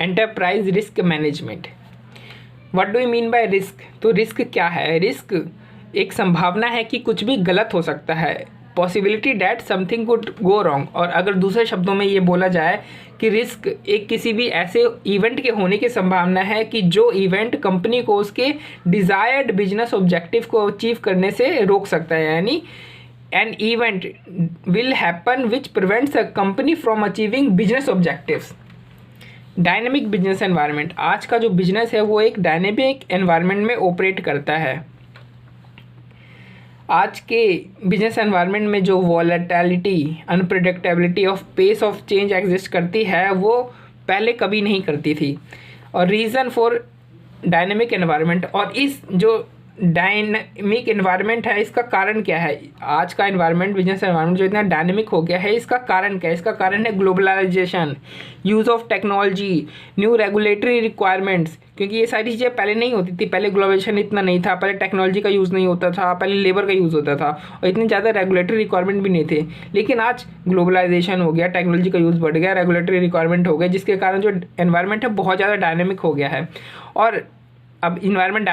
Enterprise risk management. What do you mean by risk? तो risk क्या है? Risk एक संभावना है कि कुछ भी गलत हो सकता है, possibility that something could go wrong. और अगर दूसरे शब्दों में ये बोला जाए कि रिस्क एक किसी भी ऐसे इवेंट के होने की संभावना है कि जो इवेंट कंपनी को उसके डिज़ायर्ड बिजनेस ऑब्जेक्टिव को अचीव करने से रोक सकता है। यानी an event will happen which prevents a company from achieving business objectives. Dynamic business environment, आज का जो बिजनेस है वो एक डायनेमिक एनवायरनमेंट में ऑपरेट करता है। आज के बिजनेस एनवायरनमेंट में जो volatility, unpredictability of pace of change exist करती है वो पहले कभी नहीं करती थी। और रीज़न फॉर डायनेमिक एनवायरनमेंट, और इस जो डायनेमिक एनवायरनमेंट है इसका कारण क्या है? आज का एनवायरनमेंट, बिजनेस एनवायरनमेंट जो इतना डायनेमिक हो गया है, इसका कारण क्या है? इसका कारण है globalisation, use of technology, new regulatory requirements. क्योंकि ये सारी चीज़ें पहले नहीं होती थी, पहले ग्लोबलाइजेशन इतना नहीं था, पहले टेक्नोलॉजी का यूज़ नहीं होता था, पहले लेबर का यूज़ होता था और इतने ज़्यादा रेगुलेटरी रिक्वायरमेंट भी नहीं थे। लेकिन आज ग्लोबलाइजेशन हो गया, टेक्नोलॉजी का यूज़ बढ़ गया, रेगुलेटरी रिक्वायरमेंट हो गया, जिसके कारण जो एनवायरनमेंट है बहुत ज़्यादा डायनेमिक हो गया है। और अब इन्वायरमेंट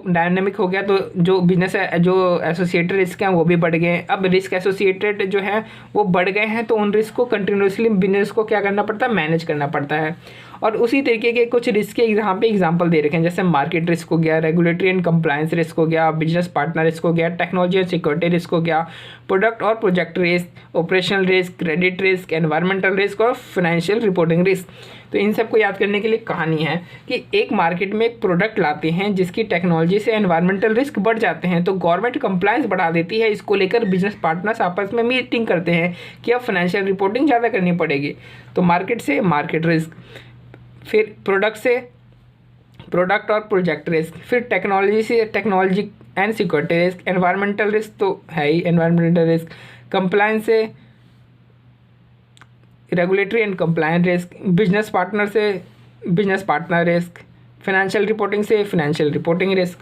डायनेमिक हो गया तो जो बिजनेस है, जो एसोसिएटेड रिस्क हैं वो भी बढ़ गए। अब रिस्क एसोसिएटेड जो है वो बढ़ गए हैं, तो उन रिस्क को कंटिन्यूसली बिजनेस को क्या करना पड़ता है? मैनेज करना पड़ता है। और उसी तरीके के कुछ रिस्क के यहाँ पे एग्जांपल दे रखे हैं, जैसे मार्केट रिस्क हो गया, रेगुलेटरी एंड कंप्लायंस रिस्क हो गया, बिजनेस पार्टनर रिस्क हो गया, टेक्नोलॉजी एंड सिक्योरिटी रिस्क हो गया, प्रोडक्ट और project risk, operational risk, credit risk, environmental risk और फाइनेंशियल रिपोर्टिंग रिस्क। तो इन सबको याद करने के लिए कहानी है कि एक मार्केट में एक प्रोडक्ट लाते हैं जिसकी टेक्नोलॉजी से एनवायरमेंटल रिस्क बढ़ जाते हैं, तो गवर्नमेंट कंप्लायंस बढ़ा देती है। इसको लेकर बिजनेस पार्टनर्स आपस में मीटिंग करते हैं कि अब फाइनेंशियल रिपोर्टिंग ज़्यादा करनी पड़ेगी। तो मार्केट से मार्केट रिस्क, फिर प्रोडक्ट से प्रोडक्ट और प्रोजेक्ट रिस्क, फिर टेक्नोलॉजी से technology and security risk, environmental risk तो है ही एनवायरमेंटल रिस्क, कंप्लायंस से regulatory and compliance risk, business partner से business partner risk, financial reporting से फाइनेंशियल रिपोर्टिंग रिस्क।